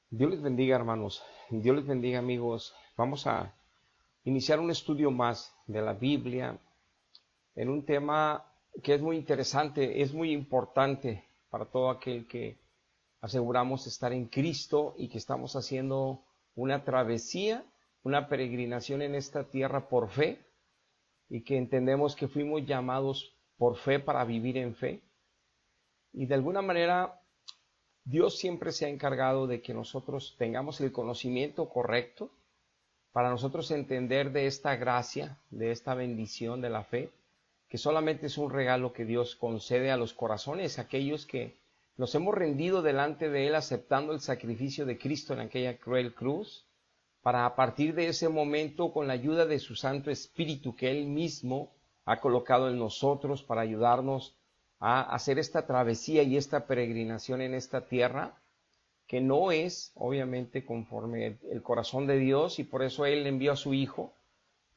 Dios les bendiga, hermanos. Dios les bendiga, amigos. Vamos a iniciar un estudio más de la Biblia en un tema que es muy interesante, es muy importante para todo aquel que aseguramos estar en Cristo y que estamos haciendo una travesía, una peregrinación en esta tierra por fe y que entendemos que fuimos llamados por fe para vivir en fe. Y de alguna manera Dios siempre se ha encargado de que nosotros tengamos el conocimiento correcto para nosotros entender de esta gracia, de esta bendición de la fe, que solamente es un regalo que Dios concede a los corazones, aquellos que nos hemos rendido delante de Él aceptando el sacrificio de Cristo en aquella cruel cruz, para a partir de ese momento, con la ayuda de su Santo Espíritu que Él mismo ha colocado en nosotros para ayudarnos a hacer esta travesía y esta peregrinación en esta tierra, que no es obviamente conforme el corazón de Dios, y por eso Él envió a su Hijo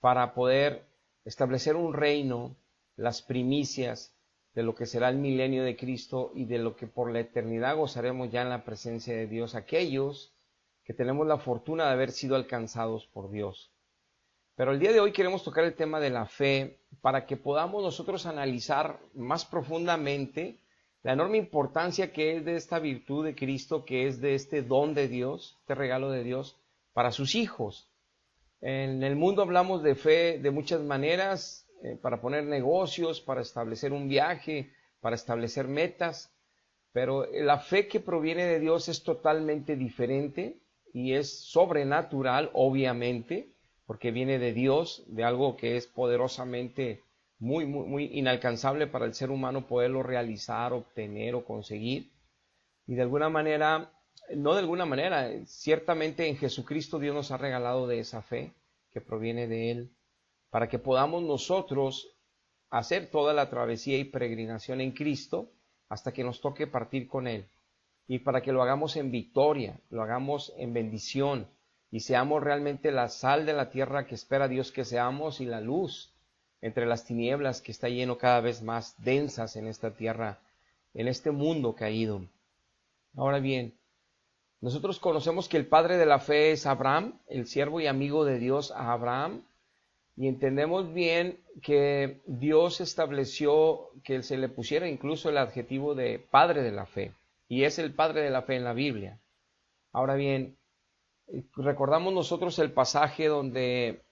para poder establecer un reino, las primicias de lo que será el milenio de Cristo y de lo que por la eternidad gozaremos ya en la presencia de Dios, aquellos que tenemos la fortuna de haber sido alcanzados por Dios. Pero el día de hoy queremos tocar el tema de la fe para que podamos nosotros analizar más profundamente la enorme importancia que es de esta virtud de Cristo, que es de este don de Dios, este regalo de Dios para sus hijos. En el mundo hablamos de fe de muchas maneras, para poner negocios, para establecer un viaje, para establecer metas, pero la fe que proviene de Dios es totalmente diferente y es sobrenatural, obviamente, porque viene de Dios, de algo que es poderosamente muy inalcanzable para el ser humano poderlo realizar, obtener o conseguir. Y de alguna manera, no de alguna manera, ciertamente en Jesucristo Dios nos ha regalado de esa fe que proviene de Él, para que podamos nosotros hacer toda la travesía y peregrinación en Cristo hasta que nos toque partir con Él. Y para que lo hagamos en victoria, lo hagamos en bendición, y seamos realmente la sal de la tierra que espera Dios que seamos, y la luz entre las tinieblas que está lleno cada vez más densas en esta tierra, en este mundo caído. Ahora bien, nosotros conocemos que el padre de la fe es Abraham, el siervo y amigo de Dios a Abraham, y entendemos bien que Dios estableció que se le pusiera incluso el adjetivo de padre de la fe, y es el padre de la fe en la Biblia. Ahora bien, recordamos nosotros el pasaje donde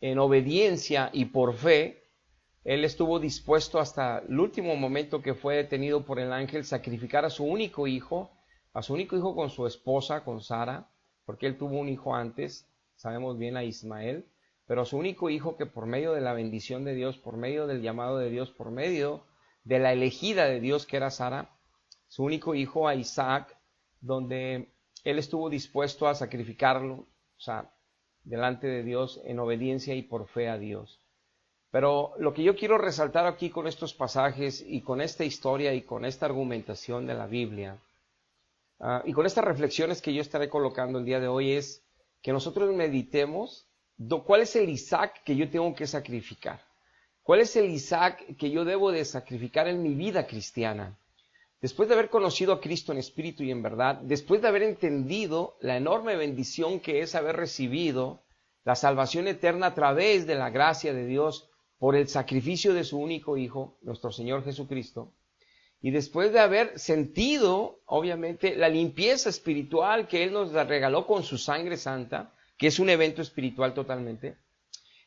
en obediencia y por fe, él estuvo dispuesto hasta el último momento que fue detenido por el ángel, sacrificar a su único hijo con su esposa, con Sara, porque él tuvo un hijo antes, sabemos bien, a Ismael, pero a su único hijo, que por medio de la bendición de Dios, por medio del llamado de Dios, por medio de la elegida de Dios que era Sara, su único hijo, a Isaac, donde él estuvo dispuesto a sacrificarlo, o sea, delante de Dios en obediencia y por fe a Dios. Pero lo que yo quiero resaltar aquí con estos pasajes y con esta historia y con esta argumentación de la Biblia, y con estas reflexiones que yo estaré colocando el día de hoy, es que nosotros meditemos cuál es el Isaac que yo tengo que sacrificar. ¿Cuál es el Isaac que yo debo de sacrificar en mi vida cristiana? Después de haber conocido a Cristo en espíritu y en verdad, después de haber entendido la enorme bendición que es haber recibido la salvación eterna a través de la gracia de Dios por el sacrificio de su único Hijo, nuestro Señor Jesucristo, y después de haber sentido, obviamente, la limpieza espiritual que Él nos regaló con su sangre santa, que es un evento espiritual totalmente,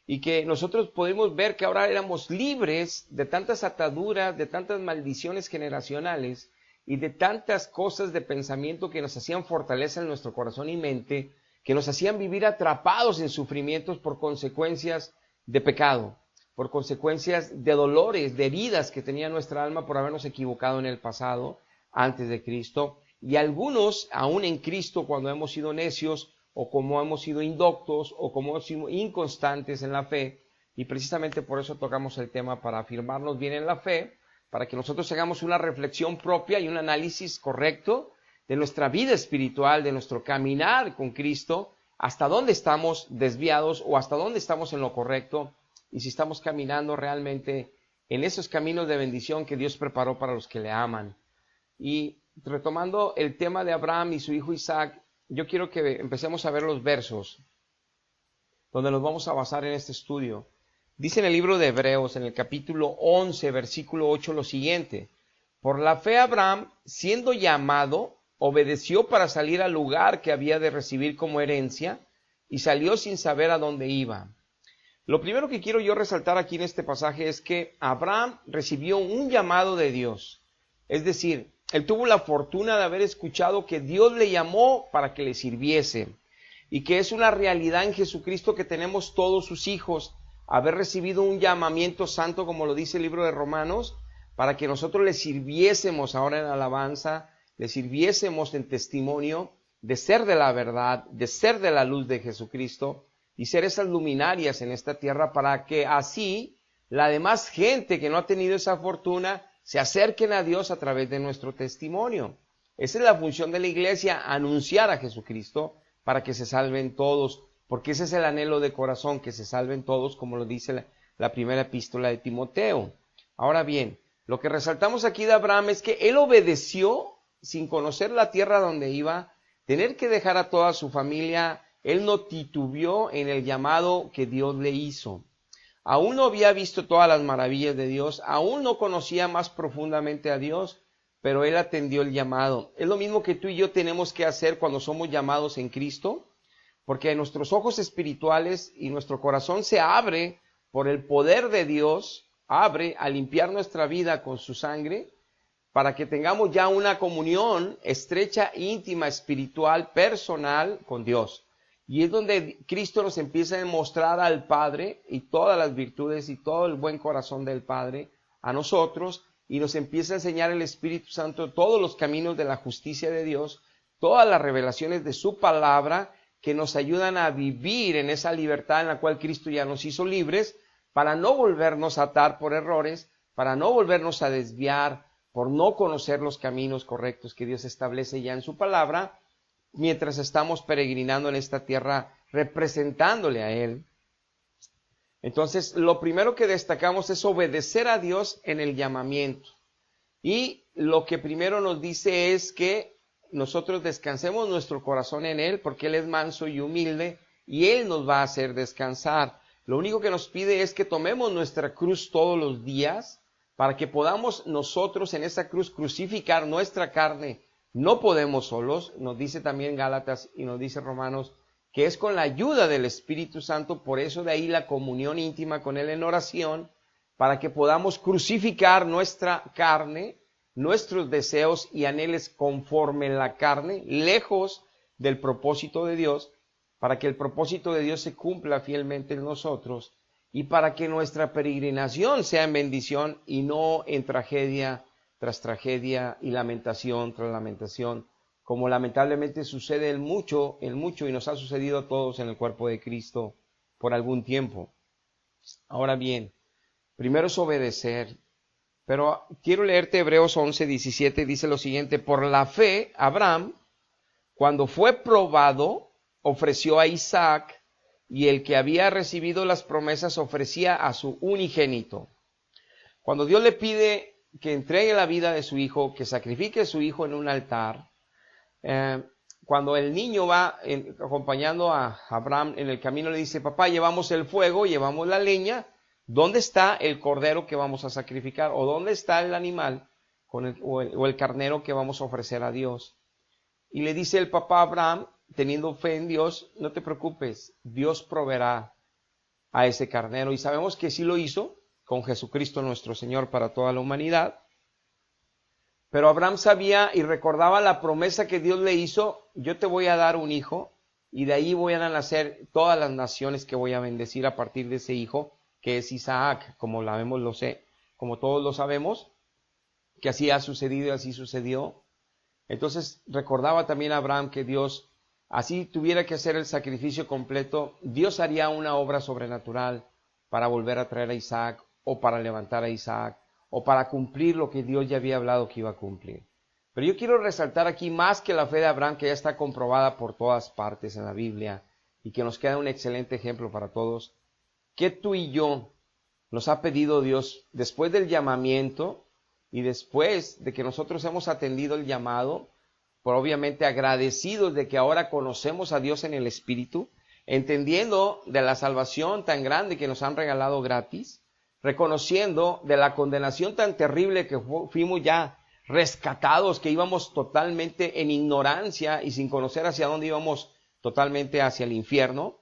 y que nosotros podemos ver que ahora éramos libres de tantas ataduras, de tantas maldiciones generacionales y de tantas cosas de pensamiento que nos hacían fortaleza en nuestro corazón y mente, que nos hacían vivir atrapados en sufrimientos por consecuencias de pecado, por consecuencias de dolores, de heridas que tenía nuestra alma por habernos equivocado en el pasado, antes de Cristo, y algunos, aún en Cristo, cuando hemos sido necios, o como hemos sido indoctos, o como hemos sido inconstantes en la fe, y precisamente por eso tocamos el tema, para afirmarnos bien en la fe, para que nosotros hagamos una reflexión propia y un análisis correcto de nuestra vida espiritual, de nuestro caminar con Cristo, hasta dónde estamos desviados o hasta dónde estamos en lo correcto, y si estamos caminando realmente en esos caminos de bendición que Dios preparó para los que le aman. Y retomando el tema de Abraham y su hijo Isaac, yo quiero que empecemos a ver los versos donde nos vamos a basar en este estudio. Dice en el libro de Hebreos, en el capítulo 11, versículo 8, lo siguiente: por la fe Abraham, siendo llamado, obedeció para salir al lugar que había de recibir como herencia, y salió sin saber a dónde iba. Lo primero que quiero yo resaltar aquí en este pasaje es que Abraham recibió un llamado de Dios. Es decir, él tuvo la fortuna de haber escuchado que Dios le llamó para que le sirviese, y que es una realidad en Jesucristo que tenemos todos sus hijos, haber recibido un llamamiento santo, como lo dice el libro de Romanos, para que nosotros le sirviésemos ahora en alabanza, le sirviésemos en testimonio de ser de la verdad, de ser de la luz de Jesucristo, y ser esas luminarias en esta tierra, para que así la demás gente que no ha tenido esa fortuna se acerquen a Dios a través de nuestro testimonio. Esa es la función de la iglesia, anunciar a Jesucristo para que se salven todos, porque ese es el anhelo de corazón, que se salven todos, como lo dice la primera epístola de Timoteo. Ahora bien, lo que resaltamos aquí de Abraham es que él obedeció sin conocer la tierra donde iba, tener que dejar a toda su familia. Él no titubeó en el llamado que Dios le hizo. Aún no había visto todas las maravillas de Dios, aún no conocía más profundamente a Dios, pero él atendió el llamado. Es lo mismo que tú y yo tenemos que hacer cuando somos llamados en Cristo, porque nuestros ojos espirituales y nuestro corazón se abre por el poder de Dios, abre a limpiar nuestra vida con su sangre, para que tengamos ya una comunión estrecha, íntima, espiritual, personal con Dios. Y es donde Cristo nos empieza a demostrar al Padre y todas las virtudes y todo el buen corazón del Padre a nosotros, y nos empieza a enseñar el Espíritu Santo todos los caminos de la justicia de Dios, todas las revelaciones de su palabra que nos ayudan a vivir en esa libertad en la cual Cristo ya nos hizo libres, para no volvernos a atar por errores, para no volvernos a desviar por no conocer los caminos correctos que Dios establece ya en su palabra, mientras estamos peregrinando en esta tierra representándole a Él. Entonces, lo primero que destacamos es obedecer a Dios en el llamamiento. Y lo que primero nos dice es que nosotros descansemos nuestro corazón en Él, porque Él es manso y humilde, y Él nos va a hacer descansar. Lo único que nos pide es que tomemos nuestra cruz todos los días, para que podamos nosotros en esa cruz crucificar nuestra carne. No podemos solos, nos dice también Gálatas y nos dice Romanos, que es con la ayuda del Espíritu Santo, por eso de ahí la comunión íntima con Él en oración, para que podamos crucificar nuestra carne, nuestros deseos y anhelos conforme la carne, lejos del propósito de Dios, para que el propósito de Dios se cumpla fielmente en nosotros, y para que nuestra peregrinación sea en bendición y no en tragedia tras tragedia y lamentación tras lamentación, como lamentablemente sucede el mucho y nos ha sucedido a todos en el cuerpo de Cristo por algún tiempo. Ahora bien, primero es obedecer, pero quiero leerte Hebreos 11, 17, dice lo siguiente: por la fe, Abraham, cuando fue probado, ofreció a Isaac, y el que había recibido las promesas ofrecía a su unigénito. Cuando Dios le pide que entregue la vida de su hijo, que sacrifique a su hijo en un altar, cuando el niño va acompañando a Abraham en el camino, le dice: papá, llevamos el fuego, llevamos la leña, ¿dónde está el cordero que vamos a sacrificar? ¿O dónde está el animal o el carnero que vamos a ofrecer a Dios? Y le dice el papá a Abraham, teniendo fe en Dios: no te preocupes, Dios proveerá a ese carnero. Y sabemos que sí lo hizo con Jesucristo nuestro Señor para toda la humanidad. Pero Abraham sabía y recordaba la promesa que Dios le hizo: yo te voy a dar un hijo, y de ahí voy a nacer todas las naciones que voy a bendecir a partir de ese hijo, que es Isaac, como como todos lo sabemos, que así ha sucedido y así sucedió. Entonces recordaba también a Abraham que Dios, así tuviera que hacer el sacrificio completo, Dios haría una obra sobrenatural para volver a traer a Isaac, o para levantar a Isaac, o para cumplir lo que Dios ya había hablado que iba a cumplir. Pero yo quiero resaltar aquí más que la fe de Abraham, que ya está comprobada por todas partes en la Biblia, y que nos queda un excelente ejemplo para todos, que tú y yo nos ha pedido Dios después del llamamiento, y después de que nosotros hemos atendido el llamado, por obviamente agradecidos de que ahora conocemos a Dios en el Espíritu, entendiendo de la salvación tan grande que nos han regalado gratis, reconociendo de la condenación tan terrible que fuimos ya rescatados, que íbamos totalmente en ignorancia y sin conocer hacia dónde íbamos, totalmente hacia el infierno.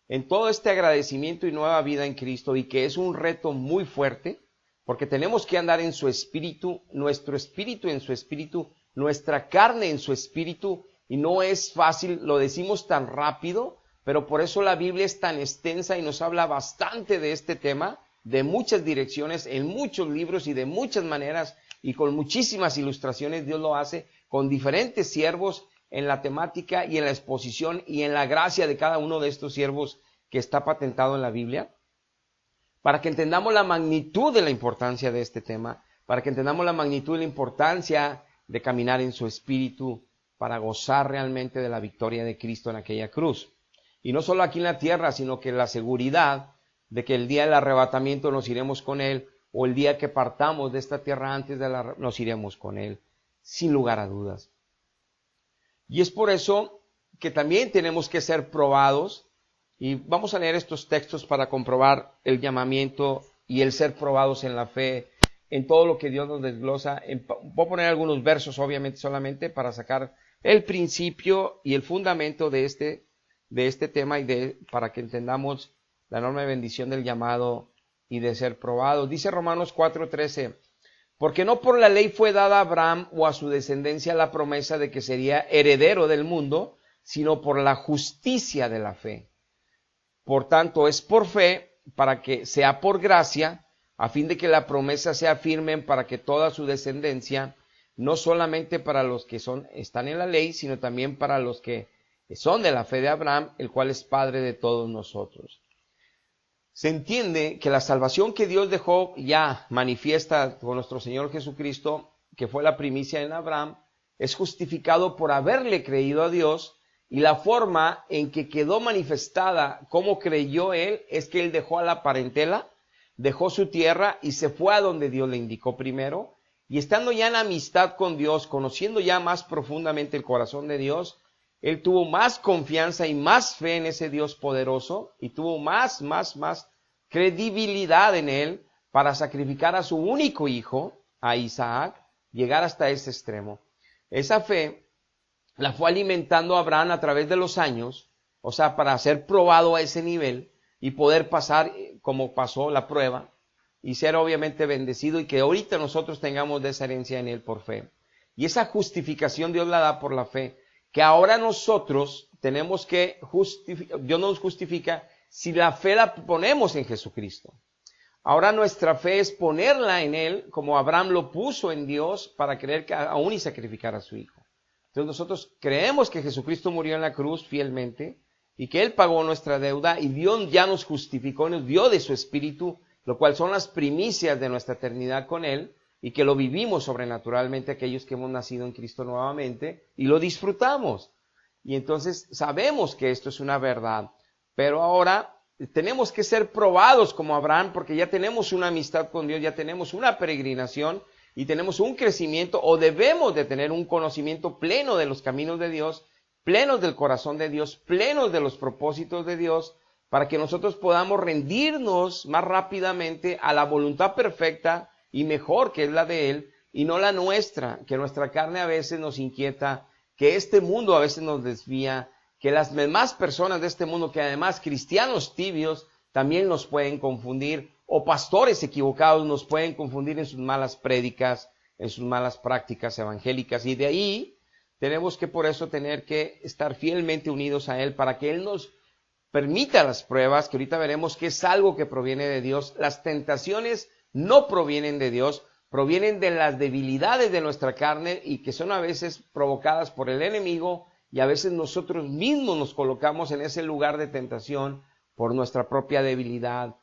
En todo este agradecimiento y nueva vida en Cristo, y que es un reto muy fuerte, porque tenemos que andar en su espíritu, nuestro espíritu en su espíritu, nuestra carne en su espíritu, y no es fácil, lo decimos tan rápido, pero por eso la Biblia es tan extensa y nos habla bastante de este tema, de muchas direcciones, en muchos libros y de muchas maneras, y con muchísimas ilustraciones. Dios lo hace con diferentes siervos en la temática y en la exposición y en la gracia de cada uno de estos siervos que está patentado en la Biblia, para que entendamos la magnitud de la importancia de este tema, para que entendamos la magnitud y la importancia de caminar en su espíritu, para gozar realmente de la victoria de Cristo en aquella cruz. Y no solo aquí en la tierra, sino que la seguridad de que el día del arrebatamiento nos iremos con Él, o el día que partamos de esta tierra antes nos iremos con Él, sin lugar a dudas. Y es por eso que también tenemos que ser probados, y vamos a leer estos textos para comprobar el llamamiento y el ser probados en la fe, en todo lo que Dios nos desglosa. Voy a poner algunos versos, obviamente, solamente para sacar el principio y el fundamento de este tema y para que entendamos la enorme bendición del llamado y de ser probados. Dice Romanos 4:13, porque no por la ley fue dada a Abraham o a su descendencia la promesa de que sería heredero del mundo, sino por la justicia de la fe. Por tanto, es por fe, para que sea por gracia, a fin de que la promesa sea firme para que toda su descendencia, no solamente para los que están en la ley, sino también para los que son de la fe de Abraham, el cual es Padre de todos nosotros. Se entiende que la salvación que Dios dejó ya manifiesta con nuestro Señor Jesucristo, que fue la primicia en Abraham, es justificado por haberle creído a Dios, y la forma en que quedó manifestada cómo creyó él es que él dejó a la parentela, dejó su tierra y se fue a donde Dios le indicó primero, y estando ya en amistad con Dios, conociendo ya más profundamente el corazón de Dios, él tuvo más confianza y más fe en ese Dios poderoso, y tuvo más credibilidad en él para sacrificar a su único hijo, a Isaac, llegar hasta ese extremo. Esa fe la fue alimentando Abraham a través de los años, o sea, para ser probado a ese nivel y poder pasar como pasó la prueba y ser obviamente bendecido, y que ahorita nosotros tengamos de esa herencia en él por fe. Y esa justificación Dios la da por la fe, que ahora nosotros tenemos que Dios nos justifica si la fe la ponemos en Jesucristo. Ahora nuestra fe es ponerla en Él, como Abraham lo puso en Dios, para creer que aún y sacrificar a su hijo. Entonces nosotros creemos que Jesucristo murió en la cruz fielmente, y que Él pagó nuestra deuda, y Dios ya nos justificó, nos dio de su Espíritu, lo cual son las primicias de nuestra eternidad con Él, y que lo vivimos sobrenaturalmente aquellos que hemos nacido en Cristo nuevamente, y lo disfrutamos. Y entonces sabemos que esto es una verdad, pero ahora tenemos que ser probados como Abraham, porque ya tenemos una amistad con Dios, ya tenemos una peregrinación, y tenemos un crecimiento, o debemos de tener un conocimiento pleno de los caminos de Dios, plenos del corazón de Dios, plenos de los propósitos de Dios, para que nosotros podamos rendirnos más rápidamente a la voluntad perfecta y mejor que es la de Él, y no la nuestra, que nuestra carne a veces nos inquieta, que este mundo a veces nos desvía, que las demás personas de este mundo, que además cristianos tibios, también nos pueden confundir, o pastores equivocados nos pueden confundir en sus malas prédicas, en sus malas prácticas evangélicas, y de ahí tenemos que por eso tener que estar fielmente unidos a Él, para que Él nos permita las pruebas, que ahorita veremos que es algo que proviene de Dios. Las tentaciones no provienen de Dios, provienen de las debilidades de nuestra carne, y que son a veces provocadas por el enemigo, y a veces nosotros mismos nos colocamos en ese lugar de tentación por nuestra propia debilidad,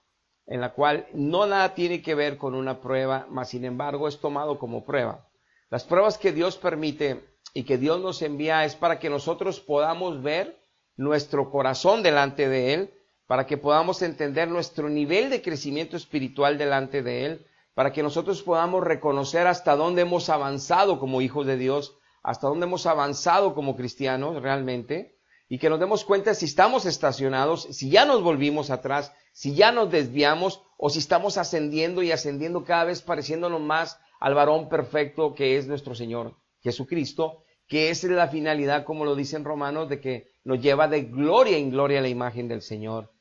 en la cual no nada tiene que ver con una prueba, mas sin embargo es tomado como prueba. Las pruebas que Dios permite y que Dios nos envía es para que nosotros podamos ver nuestro corazón delante de Él, para que podamos entender nuestro nivel de crecimiento espiritual delante de Él, para que nosotros podamos reconocer hasta dónde hemos avanzado como hijos de Dios, hasta dónde hemos avanzado como cristianos realmente, y que nos demos cuenta si estamos estacionados, si ya nos volvimos atrás, si ya nos desviamos, o si estamos ascendiendo y ascendiendo cada vez pareciéndonos más al varón perfecto que es nuestro Señor Jesucristo, que esa es la finalidad, como lo dicen Romanos, de que nos lleva de gloria en gloria a la imagen del Señor.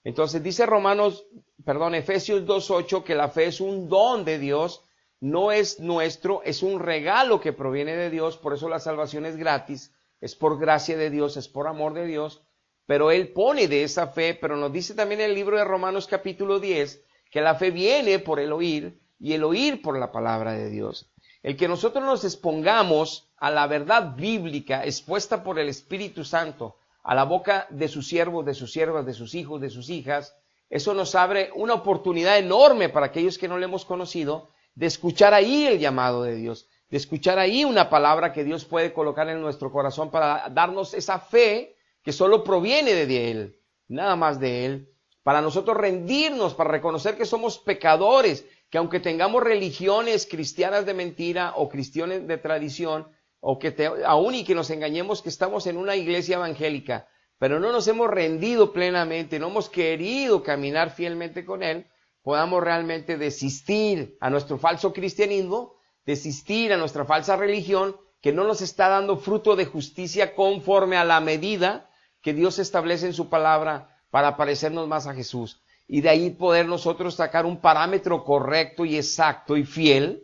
Entonces dice Efesios 2:8, que la fe es un don de Dios, no es nuestro, es un regalo que proviene de Dios, por eso la salvación es gratis, es por gracia de Dios, es por amor de Dios, pero Él pone de esa fe, pero nos dice también en el libro de Romanos capítulo 10, que la fe viene por el oír, y el oír por la palabra de Dios. El que nosotros nos expongamos a la verdad bíblica expuesta por el Espíritu Santo, a la boca de sus siervos, de sus siervas, de sus hijos, de sus hijas, eso nos abre una oportunidad enorme para aquellos que no le hemos conocido, de escuchar ahí el llamado de Dios, de escuchar ahí una palabra que Dios puede colocar en nuestro corazón para darnos esa fe que solo proviene de Él, nada más de Él, para nosotros rendirnos, para reconocer que somos pecadores, que aunque tengamos religiones cristianas de mentira o cristianas de tradición, o que aún y que nos engañemos que estamos en una iglesia evangélica, pero no nos hemos rendido plenamente, no hemos querido caminar fielmente con Él, podamos realmente desistir a nuestro falso cristianismo, desistir a nuestra falsa religión, que no nos está dando fruto de justicia conforme a la medida que Dios establece en su palabra para parecernos más a Jesús. Y de ahí poder nosotros sacar un parámetro correcto y exacto y fiel,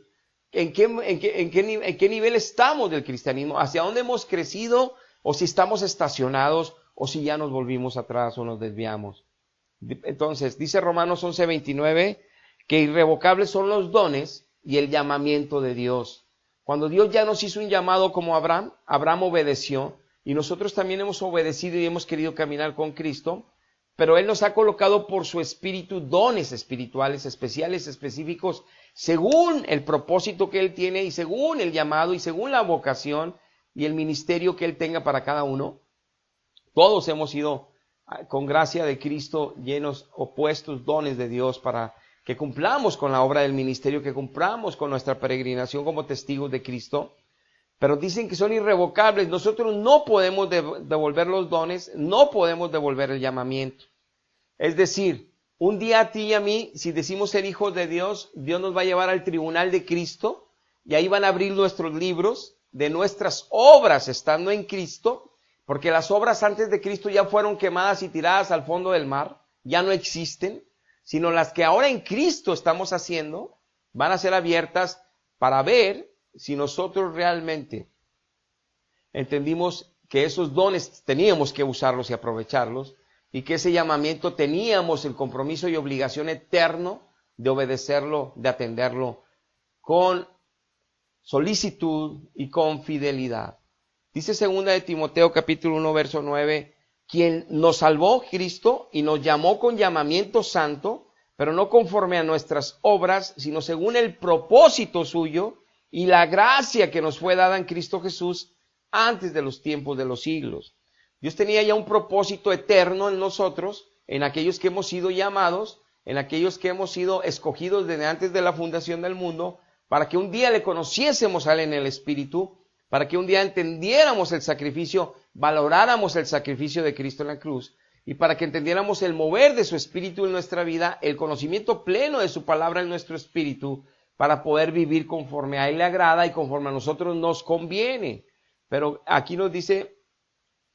en qué nivel estamos del cristianismo, hacia dónde hemos crecido, o si estamos estacionados, o si ya nos volvimos atrás o nos desviamos. Entonces, dice Romanos 11:29, que irrevocables son los dones y el llamamiento de Dios. Cuando Dios ya nos hizo un llamado como Abraham, Abraham obedeció, y nosotros también hemos obedecido y hemos querido caminar con Cristo, pero Él nos ha colocado por su Espíritu dones espirituales, especiales, específicos, según el propósito que Él tiene y según el llamado y según la vocación y el ministerio que Él tenga para cada uno. Todos hemos sido, con gracia de Cristo, llenos o puestos dones de Dios para que cumplamos con la obra del ministerio, que cumplamos con nuestra peregrinación como testigos de Cristo. Pero dicen que son irrevocables. Nosotros no podemos devolver los dones, no podemos devolver el llamamiento. Es decir, un día a ti y a mí, si decimos ser hijos de Dios, Dios nos va a llevar al tribunal de Cristo, y ahí van a abrir nuestros libros de nuestras obras estando en Cristo, porque las obras antes de Cristo ya fueron quemadas y tiradas al fondo del mar, ya no existen, sino las que ahora en Cristo estamos haciendo, van a ser abiertas para ver si nosotros realmente entendimos que esos dones teníamos que usarlos y aprovecharlos, y que ese llamamiento teníamos el compromiso y obligación eterno de obedecerlo, de atenderlo con solicitud y con fidelidad. Dice 2 de Timoteo capítulo 1 verso 9, quien nos salvó Cristo y nos llamó con llamamiento santo, pero no conforme a nuestras obras, sino según el propósito suyo y la gracia que nos fue dada en Cristo Jesús antes de los tiempos de los siglos. Dios tenía ya un propósito eterno en nosotros, en aquellos que hemos sido llamados, en aquellos que hemos sido escogidos desde antes de la fundación del mundo, para que un día le conociésemos a Él en el Espíritu, para que un día entendiéramos el sacrificio, valoráramos el sacrificio de Cristo en la cruz, y para que entendiéramos el mover de su Espíritu en nuestra vida, el conocimiento pleno de su palabra en nuestro espíritu, para poder vivir conforme a Él le agrada y conforme a nosotros nos conviene. Pero aquí nos dice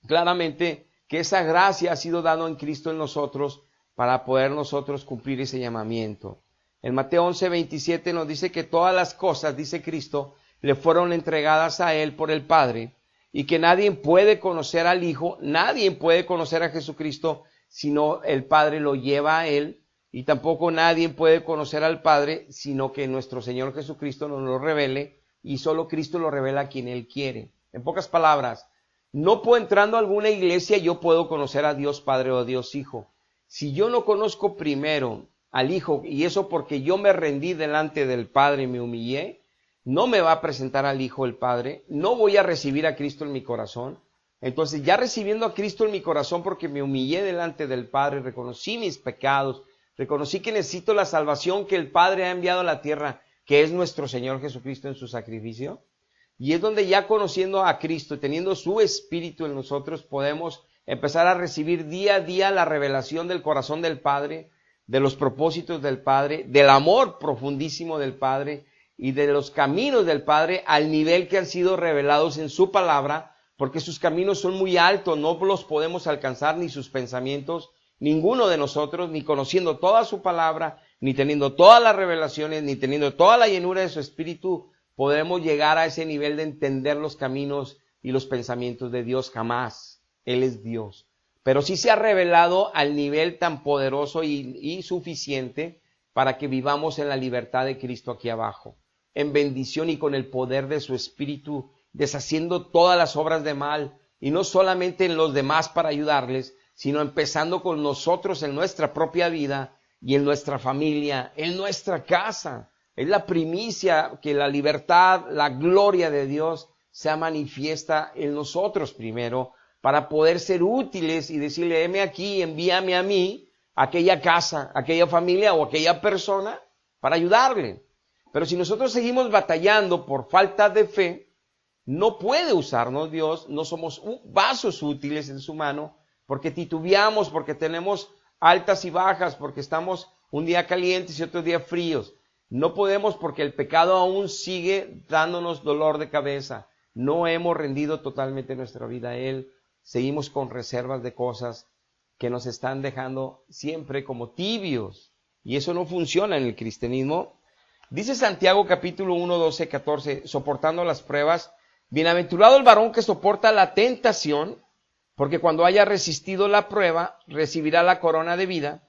claramente que esa gracia ha sido dada en Cristo en nosotros para poder nosotros cumplir ese llamamiento. En Mateo 11:27 nos dice que todas las cosas, dice Cristo, le fueron entregadas a Él por el Padre, y que nadie puede conocer al Hijo, nadie puede conocer a Jesucristo, sino el Padre lo lleva a Él, y tampoco nadie puede conocer al Padre, sino que nuestro Señor Jesucristo nos lo revele, y solo Cristo lo revela a quien Él quiere. En pocas palabras, no puedo entrando a alguna iglesia, yo puedo conocer a Dios Padre o a Dios Hijo. Si yo no conozco primero al Hijo, y eso porque yo me rendí delante del Padre y me humillé, no me va a presentar al Hijo el Padre, no voy a recibir a Cristo en mi corazón. Entonces, ya recibiendo a Cristo en mi corazón porque me humillé delante del Padre, reconocí mis pecados, reconocí que necesito la salvación que el Padre ha enviado a la tierra, que es nuestro Señor Jesucristo en su sacrificio. Y es donde ya conociendo a Cristo y teniendo su Espíritu en nosotros podemos empezar a recibir día a día la revelación del corazón del Padre, de los propósitos del Padre, del amor profundísimo del Padre y de los caminos del Padre al nivel que han sido revelados en su palabra, porque sus caminos son muy altos, no los podemos alcanzar ni sus pensamientos, ninguno de nosotros, ni conociendo toda su palabra, ni teniendo todas las revelaciones, ni teniendo toda la llenura de su Espíritu, podremos llegar a ese nivel de entender los caminos y los pensamientos de Dios jamás. Él es Dios. Pero sí se ha revelado al nivel tan poderoso y suficiente para que vivamos en la libertad de Cristo aquí abajo, en bendición y con el poder de su Espíritu, deshaciendo todas las obras de mal, y no solamente en los demás para ayudarles, sino empezando con nosotros en nuestra propia vida y en nuestra familia, en nuestra casa. Es la primicia que la libertad, la gloria de Dios sea manifiesta en nosotros primero, para poder ser útiles y decirle, heme aquí, envíame a mí, a aquella casa, a aquella familia o a aquella persona, para ayudarle. Pero si nosotros seguimos batallando por falta de fe, no puede usarnos Dios, no somos vasos útiles en su mano, porque titubeamos, porque tenemos altas y bajas, porque estamos un día calientes y otro día fríos. No podemos porque el pecado aún sigue dándonos dolor de cabeza. No hemos rendido totalmente nuestra vida a Él. Seguimos con reservas de cosas que nos están dejando siempre como tibios. Y eso no funciona en el cristianismo. Dice Santiago capítulo 1, 12, 14, soportando las pruebas, bienaventurado el varón que soporta la tentación, porque cuando haya resistido la prueba, recibirá la corona de vida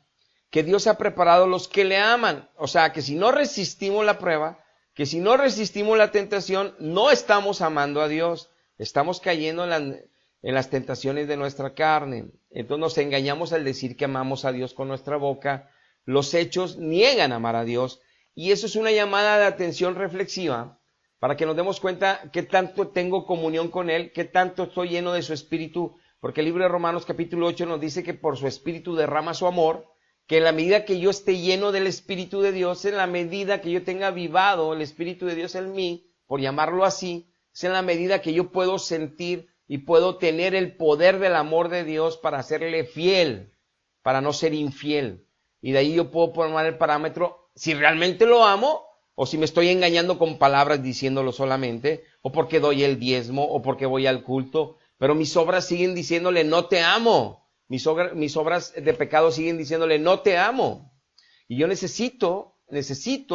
que Dios ha preparado a los que le aman. O sea, que si no resistimos la prueba, que si no resistimos la tentación, no estamos amando a Dios, estamos cayendo en las tentaciones de nuestra carne. Entonces nos engañamos al decir que amamos a Dios con nuestra boca. Los hechos niegan amar a Dios. Y eso es una llamada de atención reflexiva para que nos demos cuenta qué tanto tengo comunión con Él, qué tanto estoy lleno de su Espíritu, porque el libro de Romanos capítulo 8 nos dice que por su Espíritu derrama su amor, que en la medida que yo esté lleno del Espíritu de Dios, en la medida que yo tenga avivado el Espíritu de Dios en mí, por llamarlo así, es en la medida que yo puedo sentir y puedo tener el poder del amor de Dios para serle fiel, para no ser infiel. Y de ahí yo puedo poner el parámetro si realmente lo amo o si me estoy engañando con palabras diciéndolo solamente, o porque doy el diezmo o porque voy al culto, pero mis obras siguen diciéndole no te amo. Mis obras de pecado siguen diciéndole no te amo. Y yo necesito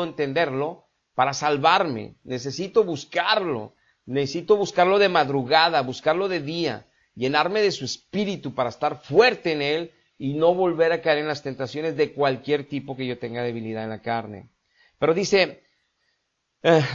entenderlo para salvarme, necesito buscarlo de madrugada, buscarlo de día, llenarme de su Espíritu para estar fuerte en Él y no volver a caer en las tentaciones de cualquier tipo que yo tenga debilidad en la carne. Pero dice,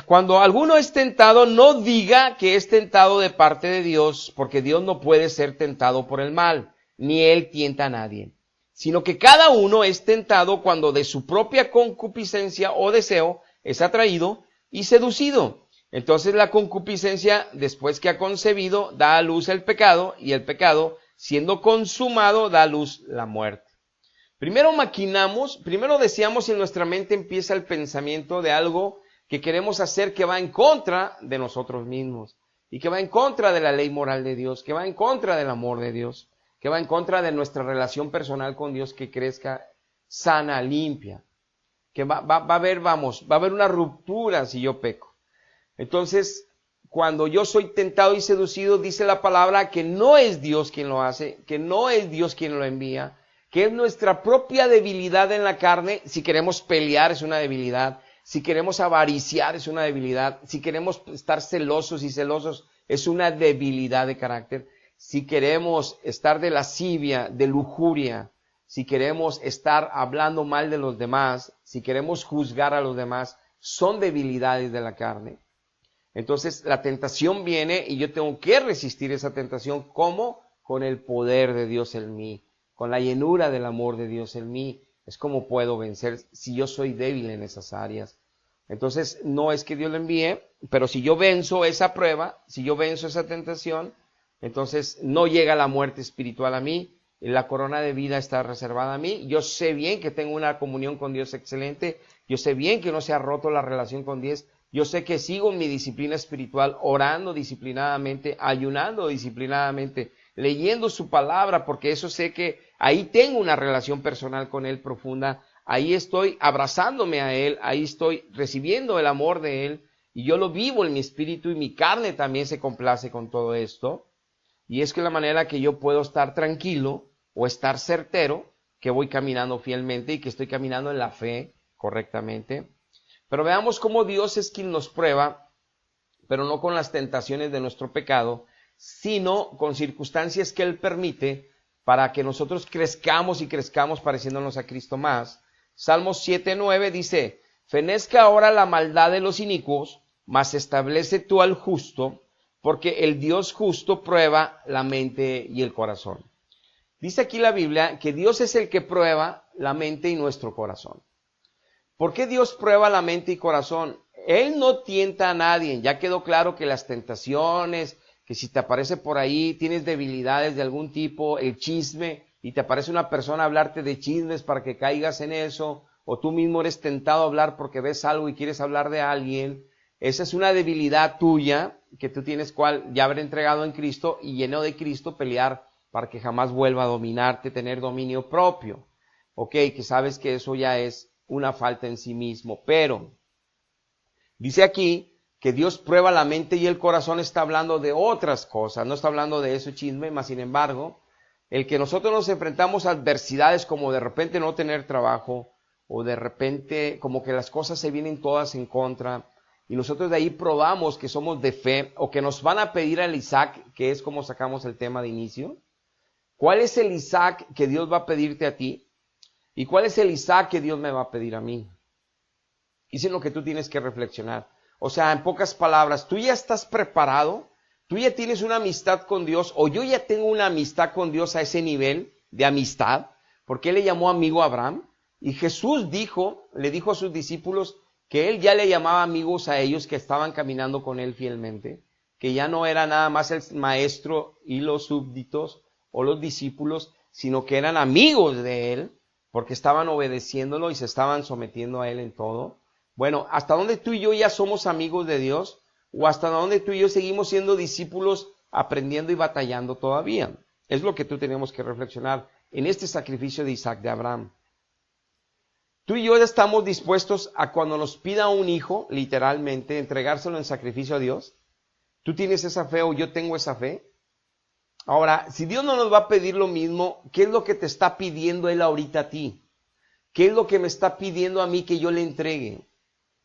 cuando alguno es tentado, no diga que es tentado de parte de Dios, porque Dios no puede ser tentado por el mal, ni Él tienta a nadie, sino que cada uno es tentado cuando de su propia concupiscencia o deseo es atraído y seducido. Entonces la concupiscencia, después que ha concebido, da a luz el pecado, y el pecado, siendo consumado, da a luz la muerte. Primero deseamos y en nuestra mente empieza el pensamiento de algo que queremos hacer que va en contra de nosotros mismos, y que va en contra de la ley moral de Dios, que va en contra del amor de Dios, que va en contra de nuestra relación personal con Dios que crezca sana, limpia, que va a haber una ruptura si yo peco. Entonces, cuando yo soy tentado y seducido, dice la palabra que no es Dios quien lo hace, que no es Dios quien lo envía, que es nuestra propia debilidad en la carne. Si queremos pelear es una debilidad, si queremos avariciar es una debilidad, si queremos estar celosos y celosos es una debilidad de carácter, si queremos estar de lascivia, de lujuria, si queremos estar hablando mal de los demás, si queremos juzgar a los demás, son debilidades de la carne. Entonces la tentación viene y yo tengo que resistir esa tentación. ¿Cómo? Con el poder de Dios en mí, con la llenura del amor de Dios en mí. Es como puedo vencer si yo soy débil en esas áreas. Entonces no es que Dios lo envíe, pero si yo venzo esa prueba, si yo venzo esa tentación, entonces no llega la muerte espiritual a mí, la corona de vida está reservada a mí. Yo sé bien que tengo una comunión con Dios excelente, yo sé bien que no se ha roto la relación con Dios Yo sé que sigo mi disciplina espiritual, orando disciplinadamente, ayunando disciplinadamente, leyendo su palabra, porque eso sé que ahí tengo una relación personal con Él profunda. Ahí estoy abrazándome a Él, ahí estoy recibiendo el amor de Él, y yo lo vivo en mi espíritu y mi carne también se complace con todo esto. Y es que la manera que yo puedo estar tranquilo o estar certero, que voy caminando fielmente y que estoy caminando en la fe correctamente. Pero veamos cómo Dios es quien nos prueba, pero no con las tentaciones de nuestro pecado, sino con circunstancias que Él permite para que nosotros crezcamos y crezcamos pareciéndonos a Cristo más. Salmos 7:9 dice, fenezca ahora la maldad de los inicuos, mas establece tú al justo, porque el Dios justo prueba la mente y el corazón. Dice aquí la Biblia que Dios es el que prueba la mente y nuestro corazón. ¿Por qué Dios prueba la mente y corazón? Él no tienta a nadie. Ya quedó claro que las tentaciones, que si te aparece por ahí, tienes debilidades de algún tipo, el chisme, y te aparece una persona a hablarte de chismes para que caigas en eso, o tú mismo eres tentado a hablar porque ves algo y quieres hablar de alguien. Esa es una debilidad tuya que tú tienes cual ya haber entregado en Cristo y lleno de Cristo pelear para que jamás vuelva a dominarte, tener dominio propio. Ok, que sabes que eso ya es una falta en sí mismo, pero dice aquí que Dios prueba la mente y el corazón, está hablando de otras cosas, no está hablando de ese chisme, mas sin embargo, el que nosotros nos enfrentamos a adversidades como de repente no tener trabajo, o de repente como que las cosas se vienen todas en contra, y nosotros de ahí probamos que somos de fe, o que nos van a pedir al Isaac, que es como sacamos el tema de inicio. ¿Cuál es el Isaac que Dios va a pedirte a ti? ¿Y cuál es el Isaac que Dios me va a pedir a mí? Y es en lo que tú tienes que reflexionar. O sea, en pocas palabras, ¿tú ya estás preparado? ¿Tú ya tienes una amistad con Dios? ¿O yo ya tengo una amistad con Dios a ese nivel de amistad? Porque Él le llamó amigo a Abraham. Y Jesús le dijo a sus discípulos que Él ya le llamaba amigos a ellos que estaban caminando con Él fielmente. Que ya no era nada más el maestro y los súbditos o los discípulos, sino que eran amigos de Él, porque estaban obedeciéndolo y se estaban sometiendo a Él en todo. Bueno, ¿hasta dónde tú y yo ya somos amigos de Dios? ¿O hasta dónde tú y yo seguimos siendo discípulos, aprendiendo y batallando todavía? Es lo que tú tenemos que reflexionar en este sacrificio de Isaac de Abraham. Tú y yo ya estamos dispuestos a cuando nos pida un hijo, literalmente, entregárselo en sacrificio a Dios. ¿Tú tienes esa fe o yo tengo esa fe? Ahora, si Dios no nos va a pedir lo mismo, ¿qué es lo que te está pidiendo Él ahorita a ti? ¿Qué es lo que me está pidiendo a mí que yo le entregue?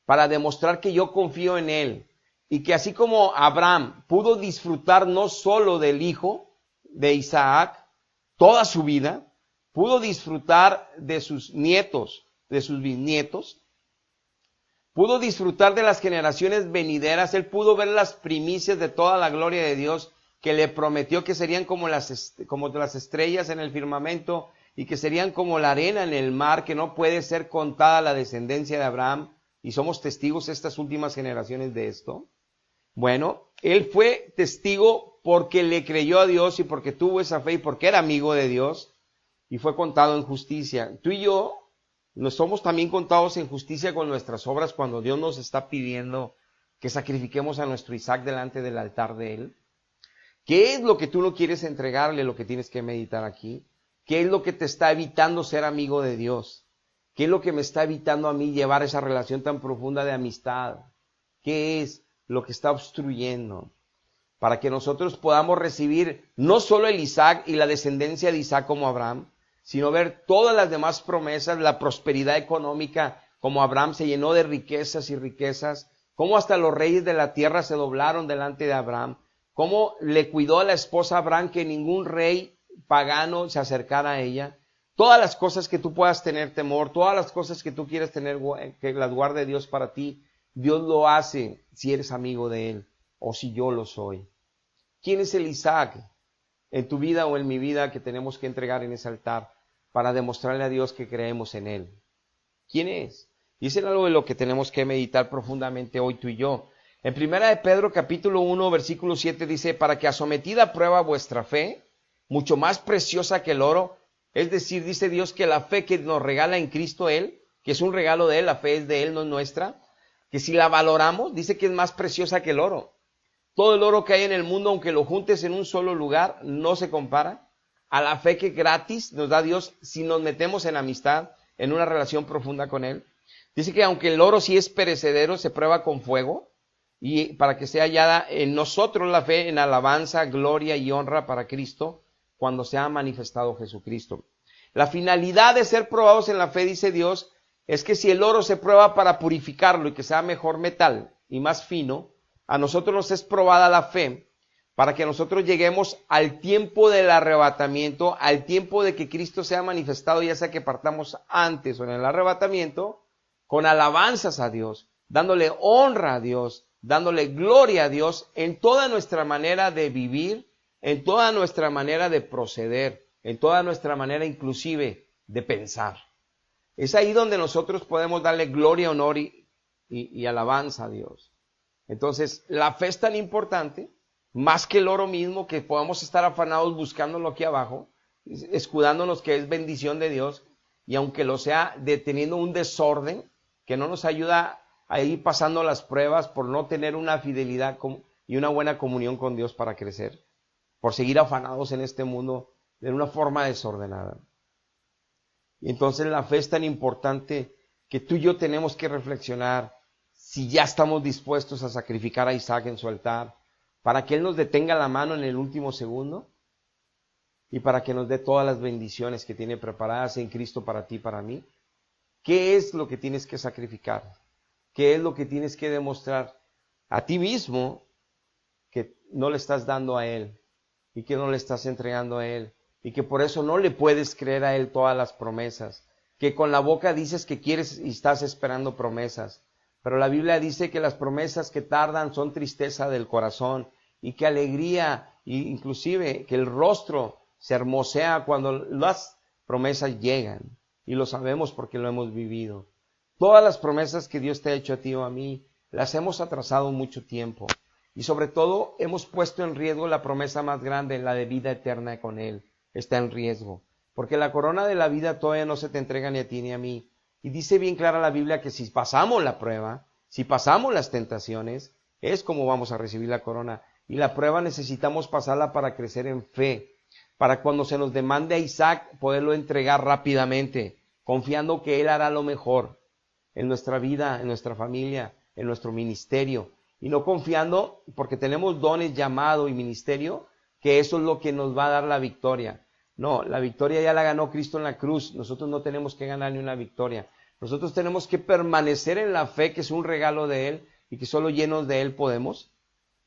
Para demostrar que yo confío en Él. Y que así como Abraham pudo disfrutar no solo del hijo de Isaac, toda su vida, pudo disfrutar de sus nietos, de sus bisnietos, pudo disfrutar de las generaciones venideras, él pudo ver las primicias de toda la gloria de Dios, que le prometió que serían como las estrellas en el firmamento y que serían como la arena en el mar, que no puede ser contada la descendencia de Abraham, y somos testigos estas últimas generaciones de esto. Bueno, él fue testigo porque le creyó a Dios y porque tuvo esa fe y porque era amigo de Dios y fue contado en justicia. Tú y yo nos somos también contados en justicia con nuestras obras cuando Dios nos está pidiendo que sacrifiquemos a nuestro Isaac delante del altar de Él. ¿Qué es lo que tú no quieres entregarle, lo que tienes que meditar aquí? ¿Qué es lo que te está evitando ser amigo de Dios? ¿Qué es lo que me está evitando a mí llevar esa relación tan profunda de amistad? ¿Qué es lo que está obstruyendo? Para que nosotros podamos recibir no solo el Isaac y la descendencia de Isaac como Abraham, sino ver todas las demás promesas, la prosperidad económica, como Abraham se llenó de riquezas y riquezas, cómo hasta los reyes de la tierra se doblaron delante de Abraham, cómo le cuidó a la esposa Abraham que ningún rey pagano se acercara a ella. Todas las cosas que tú puedas tener temor, todas las cosas que tú quieres tener, que las guarde Dios para ti, Dios lo hace si eres amigo de Él o si yo lo soy. ¿Quién es el Isaac en tu vida o en mi vida que tenemos que entregar en ese altar para demostrarle a Dios que creemos en Él? ¿Quién es? Y es algo de lo que tenemos que meditar profundamente hoy tú y yo. En 1 de Pedro capítulo 1 versículo 7 dice, para que a sometida prueba vuestra fe, mucho más preciosa que el oro, es decir, dice Dios que la fe que nos regala en Cristo Él, que es un regalo de Él, la fe es de Él, no es nuestra, que si la valoramos, dice que es más preciosa que el oro. Todo el oro que hay en el mundo, aunque lo juntes en un solo lugar, no se compara a la fe que gratis nos da Dios si nos metemos en amistad, en una relación profunda con Él. Dice que aunque el oro sí es perecedero, se prueba con fuego, y para que sea hallada en nosotros la fe en alabanza, gloria y honra para Cristo, cuando se ha manifestado Jesucristo. La finalidad de ser probados en la fe, dice Dios, es que si el oro se prueba para purificarlo y que sea mejor metal y más fino, a nosotros nos es probada la fe para que nosotros lleguemos al tiempo del arrebatamiento, al tiempo de que Cristo sea manifestado, ya sea que partamos antes o en el arrebatamiento, con alabanzas a Dios, dándole honra a Dios, dándole gloria a Dios en toda nuestra manera de vivir, en toda nuestra manera de proceder, en toda nuestra manera inclusive de pensar. Es ahí donde nosotros podemos darle gloria, honor y alabanza a Dios. Entonces, la fe es tan importante, más que el oro mismo, que podamos estar afanados buscándolo aquí abajo, escudándonos que es bendición de Dios, y aunque lo sea, deteniendo un desorden que no nos ayuda a ir pasando las pruebas por no tener una fidelidad y una buena comunión con Dios para crecer, por seguir afanados en este mundo de una forma desordenada. Y entonces la fe es tan importante que tú y yo tenemos que reflexionar si ya estamos dispuestos a sacrificar a Isaac en su altar, para que Él nos detenga la mano en el último segundo y para que nos dé todas las bendiciones que tiene preparadas en Cristo para ti y para mí. ¿Qué es lo que tienes que sacrificar? ¿Qué es lo que tienes que demostrar a ti mismo que no le estás dando a Él y que no le estás entregando a Él y que por eso no le puedes creer a Él todas las promesas? Que con la boca dices que quieres y estás esperando promesas, pero la Biblia dice que las promesas que tardan son tristeza del corazón y que alegría, e inclusive que el rostro se hermosea cuando las promesas llegan, y lo sabemos porque lo hemos vivido. Todas las promesas que Dios te ha hecho a ti o a mí, las hemos atrasado mucho tiempo, y sobre todo hemos puesto en riesgo la promesa más grande, la de vida eterna con Él, está en riesgo, porque la corona de la vida todavía no se te entrega ni a ti ni a mí. Y dice bien clara la Biblia que si pasamos la prueba, si pasamos las tentaciones, es como vamos a recibir la corona. Y la prueba necesitamos pasarla para crecer en fe, para cuando se nos demande a Isaac poderlo entregar rápidamente, confiando que Él hará lo mejor en nuestra vida, en nuestra familia, en nuestro ministerio. Y no confiando, porque tenemos dones, llamado y ministerio, que eso es lo que nos va a dar la victoria. No, la victoria ya la ganó Cristo en la cruz. Nosotros no tenemos que ganar ni una victoria. Nosotros tenemos que permanecer en la fe, que es un regalo de Él y que solo llenos de Él podemos,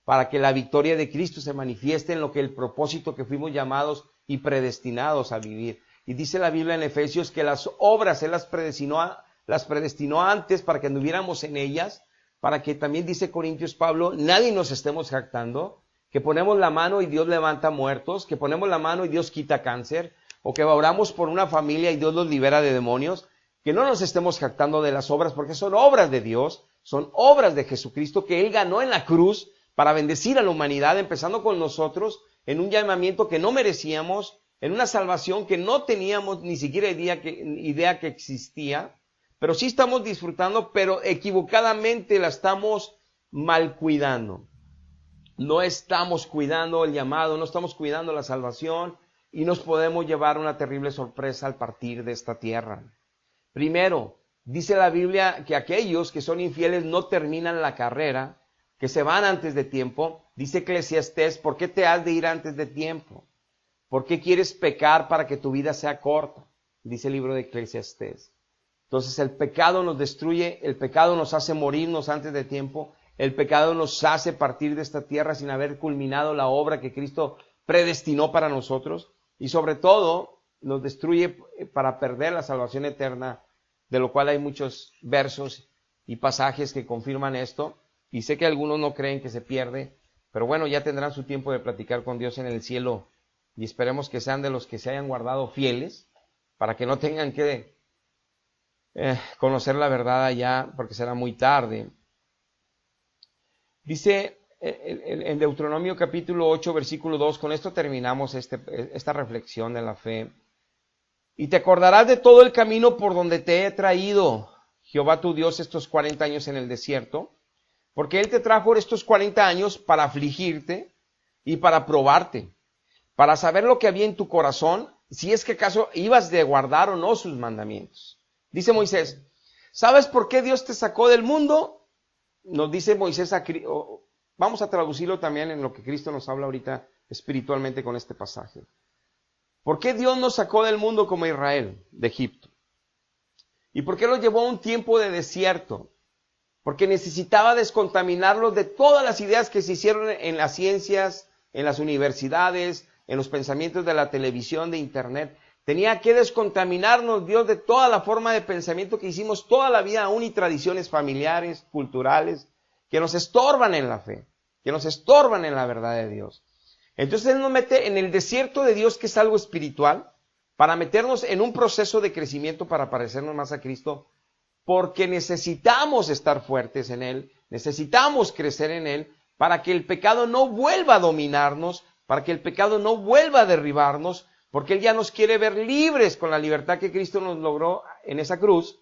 para que la victoria de Cristo se manifieste en lo que el propósito que fuimos llamados y predestinados a vivir. Y dice la Biblia en Efesios que las obras Él las predestinó antes para que anduviéramos en ellas, para que también dice Corintios Pablo, nadie nos estemos jactando, que ponemos la mano y Dios levanta muertos, que ponemos la mano y Dios quita cáncer, o que oramos por una familia y Dios los libera de demonios, que no nos estemos jactando de las obras, porque son obras de Dios, son obras de Jesucristo que Él ganó en la cruz para bendecir a la humanidad, empezando con nosotros, en un llamamiento que no merecíamos, en una salvación que no teníamos ni siquiera idea que existía, pero sí estamos disfrutando, pero equivocadamente la estamos mal cuidando. No estamos cuidando el llamado, no estamos cuidando la salvación y nos podemos llevar una terrible sorpresa al partir de esta tierra. Primero, dice la Biblia que aquellos que son infieles no terminan la carrera, que se van antes de tiempo. Dice Eclesiastés, ¿por qué te has de ir antes de tiempo? ¿Por qué quieres pecar para que tu vida sea corta? Dice el libro de Eclesiastés. Entonces el pecado nos destruye, el pecado nos hace morirnos antes de tiempo. El pecado nos hace partir de esta tierra sin haber culminado la obra que Cristo predestinó para nosotros. Y sobre todo, nos destruye para perder la salvación eterna, de lo cual hay muchos versos y pasajes que confirman esto. Y sé que algunos no creen que se pierde, pero bueno, ya tendrán su tiempo de platicar con Dios en el cielo. Y esperemos que sean de los que se hayan guardado fieles, para que no tengan que conocer la verdad allá, porque será muy tarde. Dice en Deuteronomio capítulo 8, versículo 2, con esto terminamos esta reflexión de la fe. Y te acordarás de todo el camino por donde te he traído. Jehová tu Dios estos 40 años en el desierto, porque Él te trajo estos 40 años para afligirte y para probarte, para saber lo que había en tu corazón, si es que acaso ibas de guardar o no sus mandamientos. Dice Moisés, ¿sabes por qué Dios te sacó del mundo? Nos dice Moisés, vamos a traducirlo también en lo que Cristo nos habla ahorita espiritualmente con este pasaje. ¿Por qué Dios nos sacó del mundo como Israel, de Egipto? ¿Y por qué los llevó a un tiempo de desierto? Porque necesitaba descontaminarlos de todas las ideas que se hicieron en las ciencias, en las universidades, en los pensamientos de la televisión, de internet. Tenía que descontaminarnos Dios de toda la forma de pensamiento que hicimos toda la vida aún y tradiciones familiares, culturales, que nos estorban en la fe, que nos estorban en la verdad de Dios. Entonces Él nos mete en el desierto de Dios, que es algo espiritual, para meternos en un proceso de crecimiento para parecernos más a Cristo, porque necesitamos estar fuertes en Él, necesitamos crecer en Él, para que el pecado no vuelva a dominarnos, para que el pecado no vuelva a derribarnos, porque Él ya nos quiere ver libres con la libertad que Cristo nos logró en esa cruz,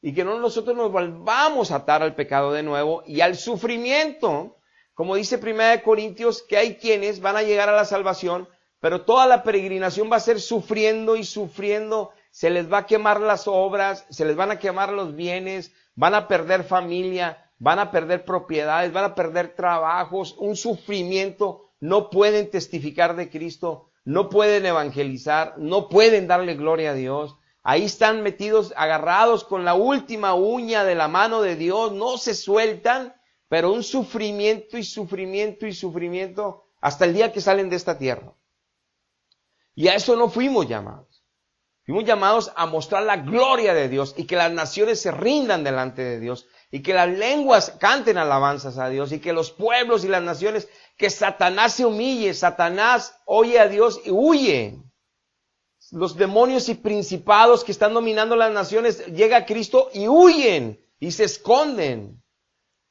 y que no nosotros nos volvamos a atar al pecado de nuevo y al sufrimiento. Como dice 1 Corintios, que hay quienes van a llegar a la salvación, pero toda la peregrinación va a ser sufriendo y sufriendo, se les va a quemar las obras, se les van a quemar los bienes, van a perder familia, van a perder propiedades, van a perder trabajos, un sufrimiento, no pueden testificar de Cristo, no pueden evangelizar, no pueden darle gloria a Dios. Ahí están metidos, agarrados con la última uña de la mano de Dios, no se sueltan, pero un sufrimiento y sufrimiento y sufrimiento hasta el día que salen de esta tierra. Y a eso no fuimos llamados. Fuimos llamados a mostrar la gloria de Dios y que las naciones se rindan delante de Dios y que las lenguas canten alabanzas a Dios y que los pueblos y las naciones, que Satanás se humille, Satanás oye a Dios y huye. Los demonios y principados que están dominando las naciones, llega a Cristo y huyen y se esconden.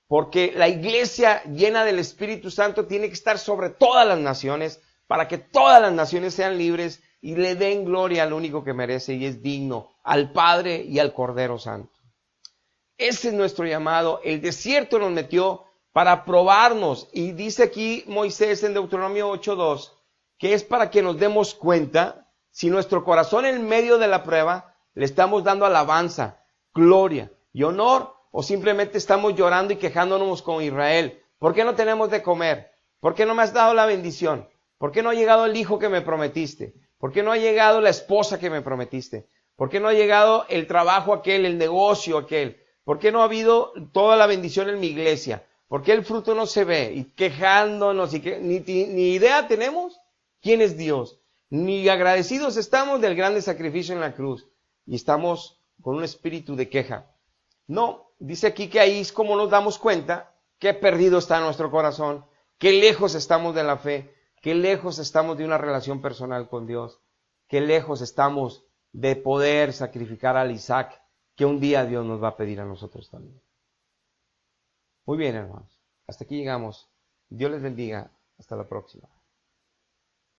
Porque la iglesia llena del Espíritu Santo tiene que estar sobre todas las naciones para que todas las naciones sean libres y le den gloria al único que merece y es digno, al Padre y al Cordero Santo. Ese es nuestro llamado. El desierto nos metió para probarnos. Y dice aquí Moisés en Deuteronomio 8:2 que es para que nos demos cuenta si nuestro corazón en medio de la prueba le estamos dando alabanza, gloria y honor, o simplemente estamos llorando y quejándonos con Israel. ¿Por qué no tenemos de comer? ¿Por qué no me has dado la bendición? ¿Por qué no ha llegado el hijo que me prometiste? ¿Por qué no ha llegado la esposa que me prometiste? ¿Por qué no ha llegado el trabajo aquel, el negocio aquel? ¿Por qué no ha habido toda la bendición en mi iglesia? ¿Por qué el fruto no se ve? Y quejándonos, y ni idea tenemos quién es Dios. Ni agradecidos estamos del grande sacrificio en la cruz. Y estamos con un espíritu de queja. No, dice aquí que ahí es como nos damos cuenta qué perdido está nuestro corazón, qué lejos estamos de la fe, qué lejos estamos de una relación personal con Dios, qué lejos estamos de poder sacrificar al Isaac que un día Dios nos va a pedir a nosotros también. Muy bien, hermanos. Hasta aquí llegamos. Dios les bendiga. Hasta la próxima.